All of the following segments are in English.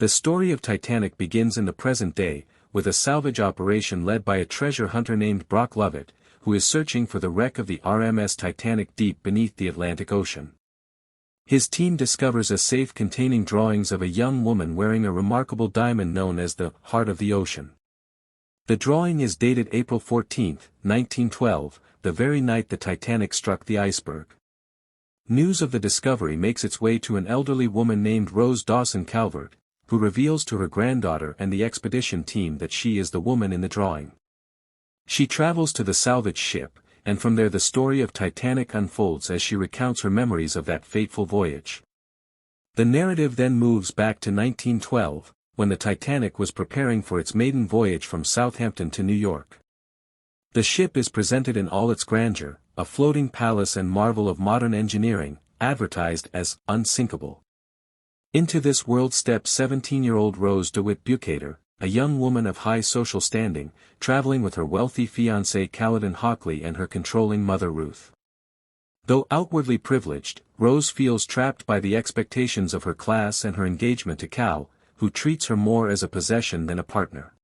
The story of Titanic begins in the present day, with a salvage operation led by a treasure hunter named Brock Lovett, who is searching for the wreck of the RMS Titanic deep beneath the Atlantic Ocean. His team discovers a safe containing drawings of a young woman wearing a remarkable diamond known as the Heart of the Ocean. The drawing is dated April 14, 1912, the very night the Titanic struck the iceberg. News of the discovery makes its way to an elderly woman named Rose Dawson Calvert, who reveals to her granddaughter and the expedition team that she is the woman in the drawing. She travels to the salvage ship, and from there the story of Titanic unfolds as she recounts her memories of that fateful voyage. The narrative then moves back to 1912, when the Titanic was preparing for its maiden voyage from Southampton to New York. The ship is presented in all its grandeur, a floating palace and marvel of modern engineering, advertised as unsinkable. Into this world steps 17-year-old Rose DeWitt Bukater, a young woman of high social standing, traveling with her wealthy fiancé Caledon Hockley and her controlling mother Ruth. Though outwardly privileged, Rose feels trapped by the expectations of her class and her engagement to Cal, who treats her more as a possession than a partner.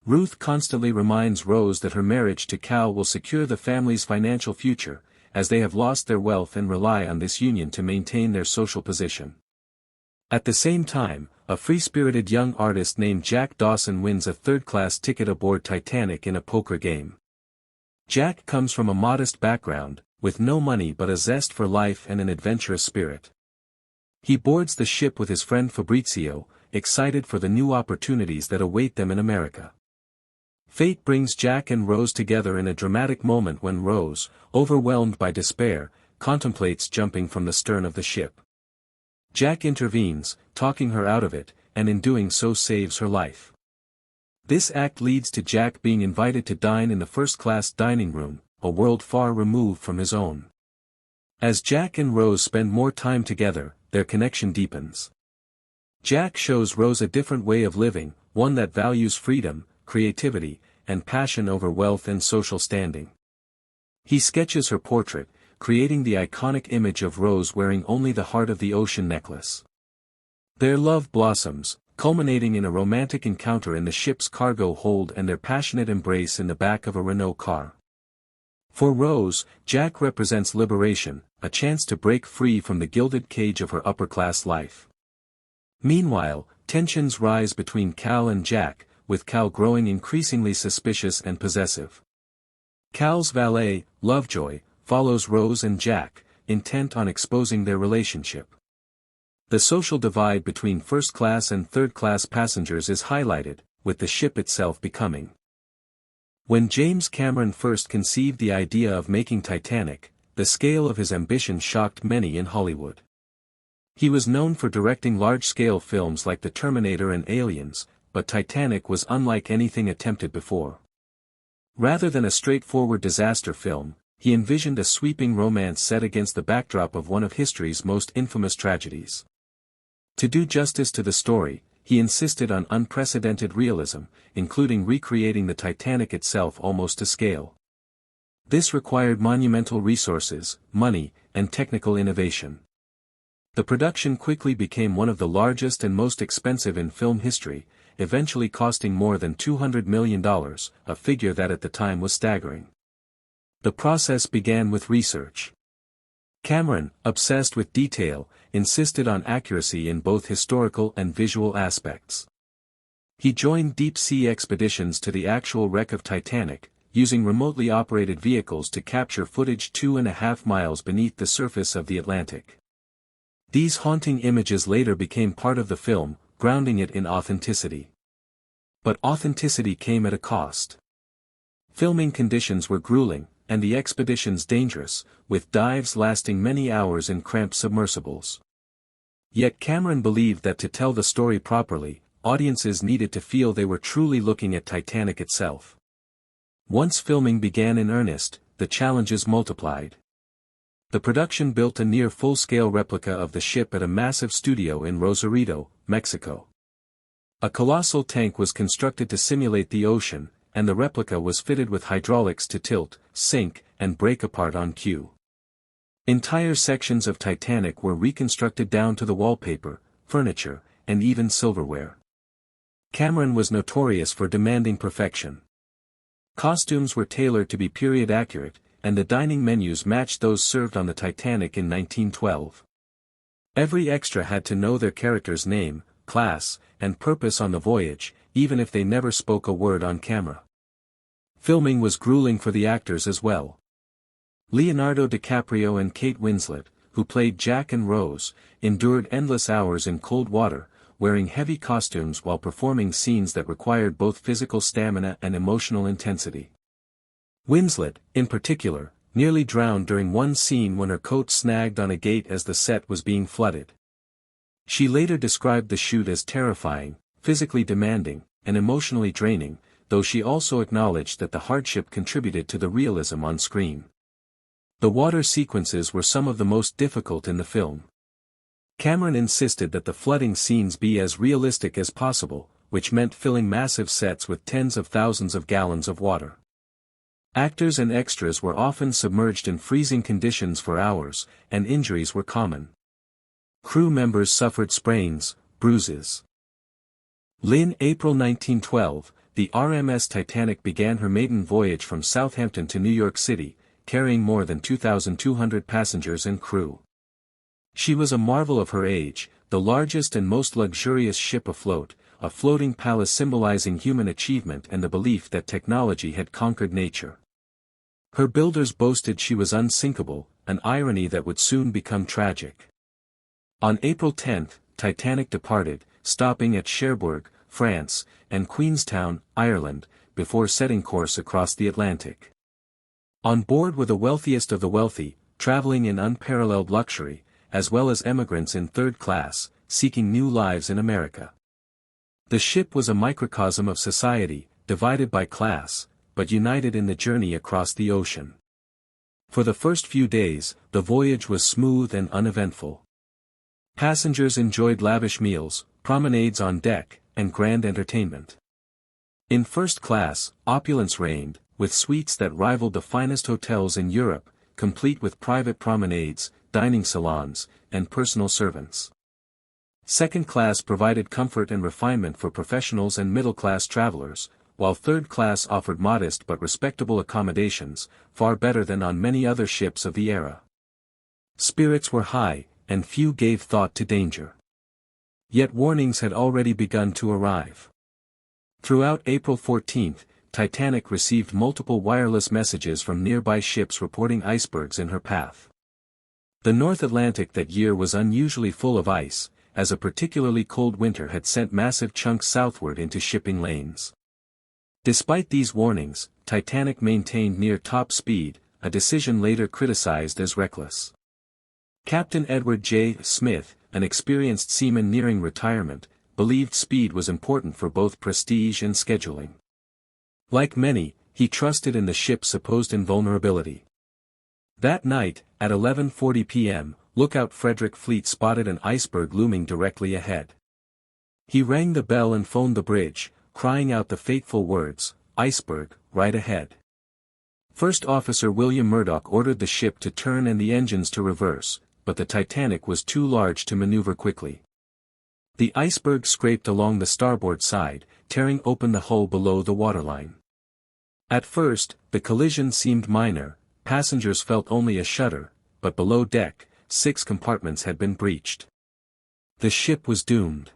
Ruth constantly reminds Rose that her marriage to Cal will secure the family's financial future, as they have lost their wealth and rely on this union to maintain their social position. At the same time, a free-spirited young artist named Jack Dawson wins a third-class ticket aboard Titanic in a poker game. Jack comes from a modest background, with no money but a zest for life and an adventurous spirit. He boards the ship with his friend Fabrizio, excited for the new opportunities that await them in America. Fate brings Jack and Rose together in a dramatic moment when Rose, overwhelmed by despair, contemplates jumping from the stern of the ship. Jack intervenes, talking her out of it, and in doing so saves her life. This act leads to Jack being invited to dine in the first-class dining room, a world far removed from his own. As Jack and Rose spend more time together, their connection deepens. Jack shows Rose a different way of living, one that values freedom, creativity, and passion over wealth and social standing. He sketches her portrait, creating the iconic image of Rose wearing only the Heart of the Ocean necklace. Their love blossoms, culminating in a romantic encounter in the ship's cargo hold and their passionate embrace in the back of a Renault car. For Rose, Jack represents liberation, a chance to break free from the gilded cage of her upper-class life. Meanwhile, tensions rise between Cal and Jack, with Cal growing increasingly suspicious and possessive. Cal's valet, Lovejoy, follows Rose and Jack, intent on exposing their relationship. The social divide between first-class and third-class passengers is highlighted, with the ship itself becoming. When James Cameron first conceived the idea of making Titanic, the scale of his ambition shocked many in Hollywood. He was known for directing large-scale films like The Terminator and Aliens, but Titanic was unlike anything attempted before. Rather than a straightforward disaster film, he envisioned a sweeping romance set against the backdrop of one of history's most infamous tragedies. To do justice to the story, he insisted on unprecedented realism, including recreating the Titanic itself almost to scale. This required monumental resources, money, and technical innovation. The production quickly became one of the largest and most expensive in film history, eventually costing more than $200 million, a figure that at the time was staggering. The process began with research. Cameron, obsessed with detail, insisted on accuracy in both historical and visual aspects. He joined deep-sea expeditions to the actual wreck of Titanic, using remotely operated vehicles to capture footage 2.5 miles beneath the surface of the Atlantic. These haunting images later became part of the film, grounding it in authenticity. But authenticity came at a cost. Filming conditions were grueling, and the expeditions dangerous, with dives lasting many hours in cramped submersibles. Yet Cameron believed that to tell the story properly, audiences needed to feel they were truly looking at Titanic itself. Once filming began in earnest, the challenges multiplied. The production built a near full-scale replica of the ship at a massive studio in Rosarito, Mexico. A colossal tank was constructed to simulate the ocean, and the replica was fitted with hydraulics to tilt, sink, and break apart on cue. Entire sections of Titanic were reconstructed down to the wallpaper, furniture, and even silverware. Cameron was notorious for demanding perfection. Costumes were tailored to be period accurate, and the dining menus matched those served on the Titanic in 1912. Every extra had to know their character's name, class, and purpose on the voyage, even if they never spoke a word on camera. Filming was grueling for the actors as well. Leonardo DiCaprio and Kate Winslet, who played Jack and Rose, endured endless hours in cold water, wearing heavy costumes while performing scenes that required both physical stamina and emotional intensity. Winslet, in particular, nearly drowned during one scene when her coat snagged on a gate as the set was being flooded. She later described the shoot as terrifying, physically demanding, and emotionally draining, though she also acknowledged that the hardship contributed to the realism on screen. The water sequences were some of the most difficult in the film. Cameron insisted that the flooding scenes be as realistic as possible, which meant filling massive sets with tens of thousands of gallons of water. Actors and extras were often submerged in freezing conditions for hours, and injuries were common. Crew members suffered sprains, bruises. In April 1912, the RMS Titanic began her maiden voyage from Southampton to New York City, carrying more than 2,200 passengers and crew. She was a marvel of her age, the largest and most luxurious ship afloat, a floating palace symbolizing human achievement and the belief that technology had conquered nature. Her builders boasted she was unsinkable, an irony that would soon become tragic. On April 10, Titanic departed, stopping at Cherbourg, France, and Queenstown, Ireland, before setting course across the Atlantic. On board were the wealthiest of the wealthy, traveling in unparalleled luxury, as well as emigrants in third class, seeking new lives in America. The ship was a microcosm of society, divided by class, but united in the journey across the ocean. For the first few days, the voyage was smooth and uneventful. Passengers enjoyed lavish meals, promenades on deck, and grand entertainment. In first class, opulence reigned, with suites that rivaled the finest hotels in Europe, complete with private promenades, dining salons, and personal servants. Second class provided comfort and refinement for professionals and middle-class travelers, while third class offered modest but respectable accommodations, far better than on many other ships of the era. Spirits were high, and few gave thought to danger. Yet warnings had already begun to arrive. Throughout April 14, Titanic received multiple wireless messages from nearby ships reporting icebergs in her path. The North Atlantic that year was unusually full of ice, as a particularly cold winter had sent massive chunks southward into shipping lanes. Despite these warnings, Titanic maintained near top speed, a decision later criticized as reckless. Captain Edward J. Smith, an experienced seaman nearing retirement, believed speed was important for both prestige and scheduling. Like many, he trusted in the ship's supposed invulnerability. That night, at 11:40 p.m., lookout Frederick Fleet spotted an iceberg looming directly ahead. He rang the bell and phoned the bridge, crying out the fateful words, "Iceberg, right ahead." First Officer William Murdoch ordered the ship to turn and the engines to reverse, but the Titanic was too large to maneuver quickly. The iceberg scraped along the starboard side, tearing open the hull below the waterline. At first, the collision seemed minor, passengers felt only a shudder, but below deck, 6 compartments had been breached. The ship was doomed.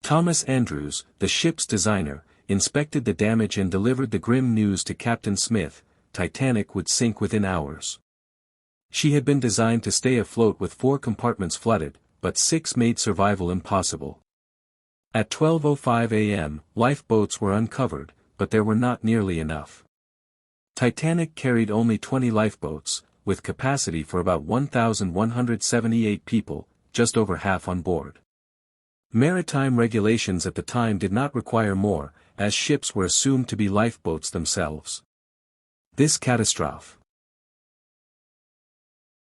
Thomas Andrews, the ship's designer, inspected the damage and delivered the grim news to Captain Smith: Titanic would sink within hours. She had been designed to stay afloat with 4 compartments flooded, but 6 made survival impossible. At 12:05 a.m., lifeboats were uncovered, but there were not nearly enough. Titanic carried only 20 lifeboats, with capacity for about 1,178 people, just over half on board. Maritime regulations at the time did not require more, as ships were assumed to be lifeboats themselves. This catastrophe